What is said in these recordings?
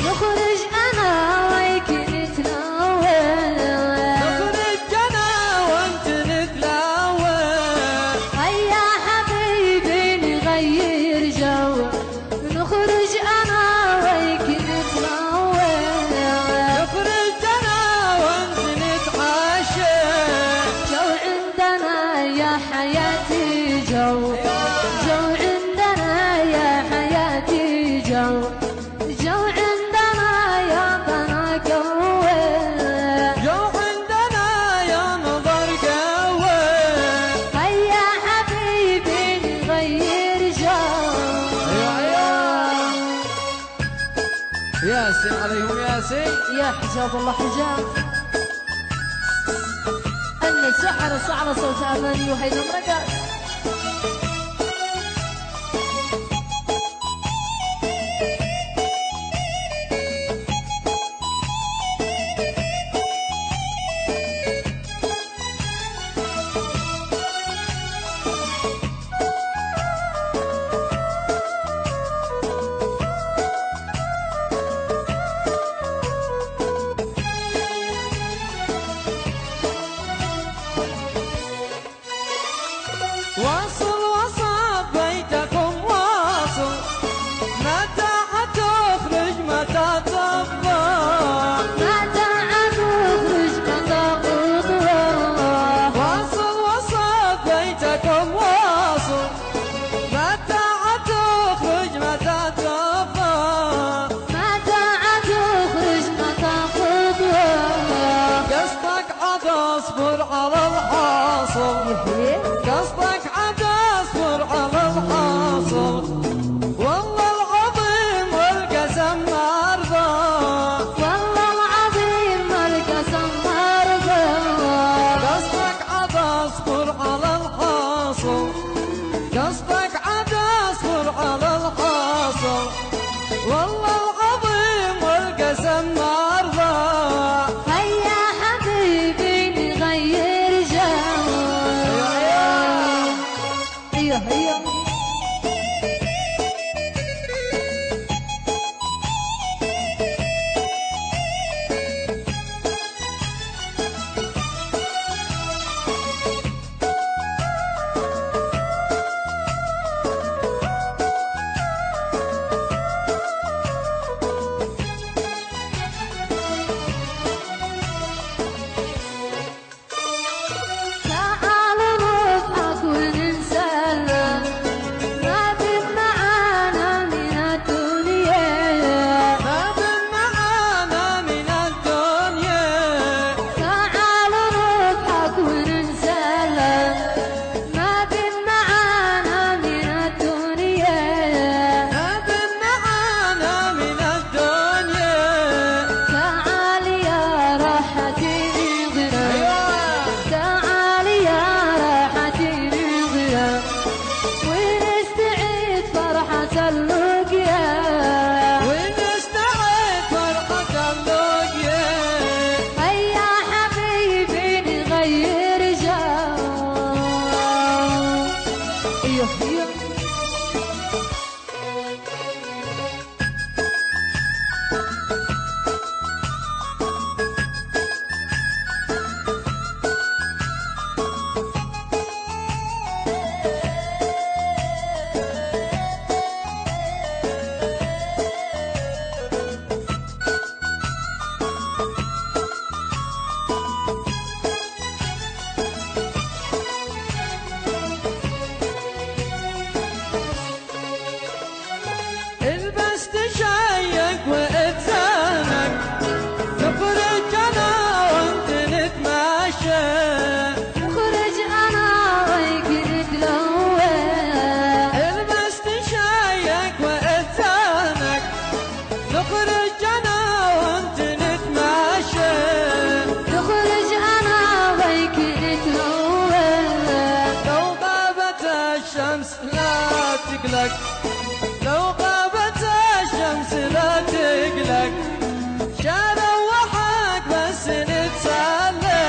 نخرج انا وياك نتلون، نخرج انا وانت نتلون، هيا حبيبي نغير جو، نخرج انا وياك نتلون، نخرج انا وانت نتعشى، جو عندنا يا حياتي جو، جو عندنا يا حياتي جو، جو عندنا يا بنا قوة، جو عندنا يا نظر قوة، هيا حبيبي نغير جو. ياسين عليهم ياسين، يا حجاب الله حجاب أن سحر صعب صوت أماني وهيدا مرقص. واصل وصل بيتكم واصل، متى حتخرج متى تفضى، متى أخرج متى أطلع، واصل وصل بيتكم واصل، متى حتخرج متى تفضى، متى أخرج متى أطلع، قصدك عاد اصبر على الحاصل، قصدك عاد اصبر على الحاصل، والله العظيم والقسم ما ارضى، والله العظيم القسم مرضى، قصدك عاد اصبر على الحاصل، قصدك عاد اصبر على الحاصل، والله العظيم والقسم ما ارضى، هيا حبيبي نغير جو. هيا هيا تعال نضحك ونسلم، ما بين معانا من الدنيا، ما بين معانا من الدنيا، تعال نضحك ونسلم، ما بين معانا من الدنيا، ما بين معانا من الدنيا، تعال يا راحتي نغنى، تعال يا راحتي نغنى، ونستعيد فرحة اللقيا، ونستعيد فرحة اللقيا، هيا حبيبي نغير جو. ايوه ايوه البس تشيك واتزانك، نخرج انا وانت نتماشى، نخرج انا وياك نتلون، البس تشيك واتزانك، نخرج انا وانت نتماشى، نخرج انا وياك نتلون، لو غابت الشمس لا تقلق، لو غابت الشمس لا تقلق، شروحك بس نتسلى،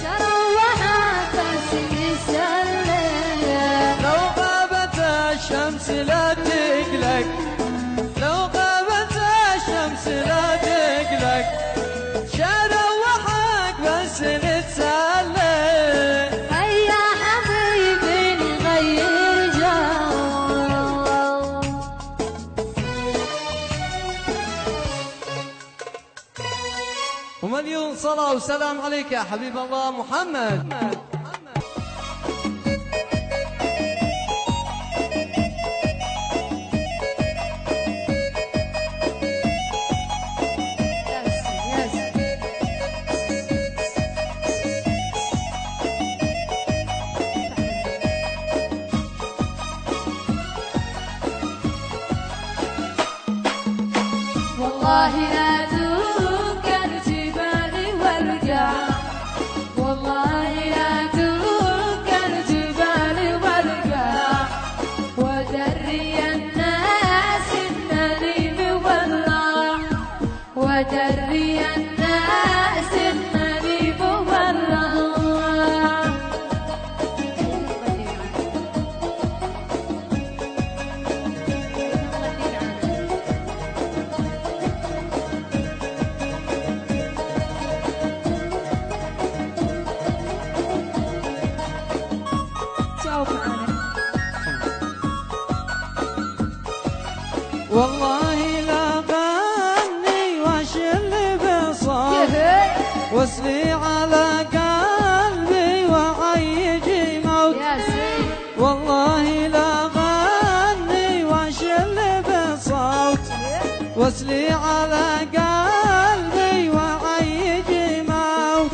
شروحك بس نسلم، لو غابت الشمس لا تقلق، لو غابت ومليون صلاة وسلام عليك يا حبيب الله محمد. والله لا تنكر جبالي والقاع، والله لا تنكر جبالي والقاع، ودري الناس انني مولع، ودري الناس انني مولع. والله لا غني واشل بصوت وصلي على قلبي وعيجي موت. والله لا غني واشل بصوت وصلي على قلبي وعيجي موت.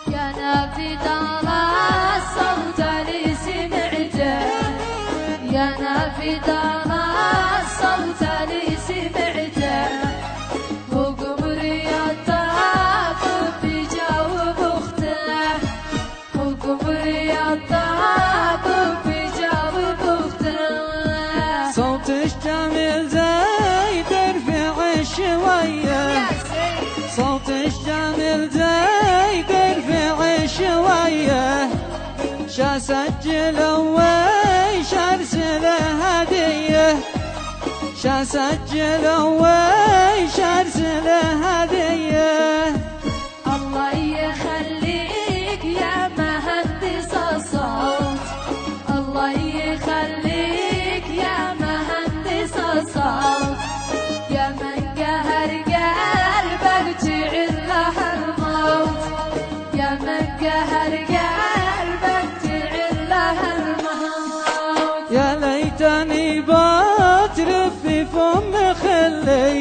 يا نافذ على الصوت اللي سمعته، يا نافذ على الصوت اللي سمعته، وقمري الطاقب بيجاوب اخته، وقمري الطاقب بيجاوب اخته. صوتش جميل زي ترفع شوية، صوتش جميل زي ترفع شوية، شا سجل ويش ارسل هدية، شا سجل ويش ارسل هدية. الله يخليك يا مهندس الصوت، الله يخليك يا مهندس الصوت، يا من قهر قلبك جعل له الموت، يا من قهر قلبك جعل له الموت. يا ليتني بترف في فم خلي،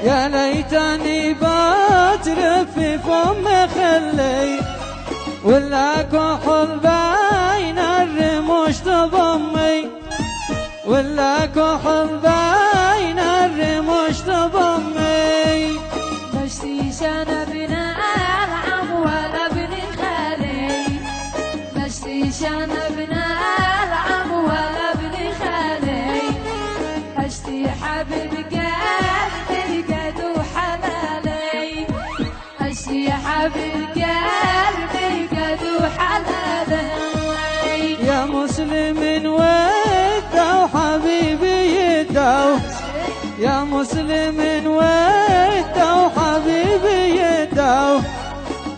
يا ليتني بترف في فم خلي، ولا كحل بين الرموش تضمي، ولا كحل بين الرموش تضمي. مشتيش انا ابن العم ولا ابن خالي، مشتيش انا ابن العم ولا ابن خالي، اشتي حبيب قلبي قد وحلالي، اشتي حبيب قلبي قد وحلالي. يا مسلم وده وحبيبي يده، يا مسلم وده وحبيبي يده،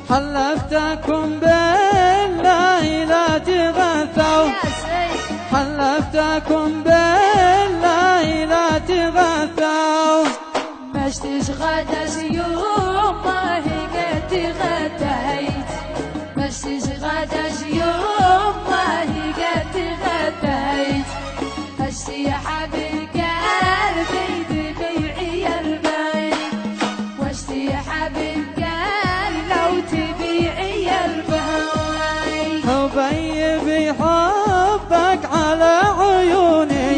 حلفتكم بالله لا تغثوا، حلفتكم بالله لا تغثوا. مشتش غداش يوم ما هي قد غديت، مشتش غداش يوم ما هي قد غديت، اشتي حبيب قلبي تبيعي البيت، واشتي حبيب قلبي لو تبيعي البيت. حبيبي حبك على عيوني،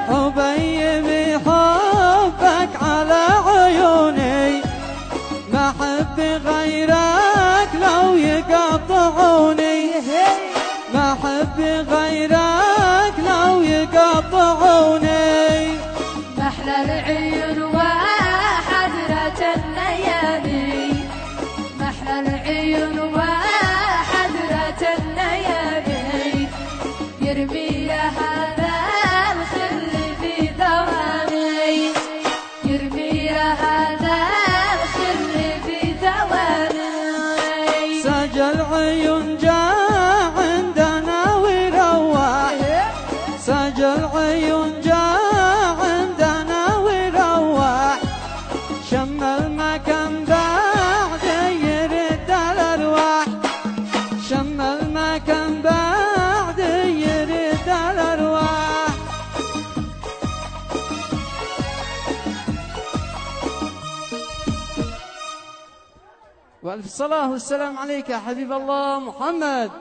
حبيبي حبك على عيوني، ما احب غيرك لو يقطعوني، ما احب غيرك لو يقطعوني. محلى العيون وحضرة الليالي، محلى العيون وحضرة الليالي، يرمي هذا الخل في ثواني، يرمي هذا الخل في ثواني. سجل عيون جاء عندنا وروح، سجل عيون جاء عندنا وروح، شم المكان ذا وألف صلاة والسلام عليك يا حبيب الله محمد.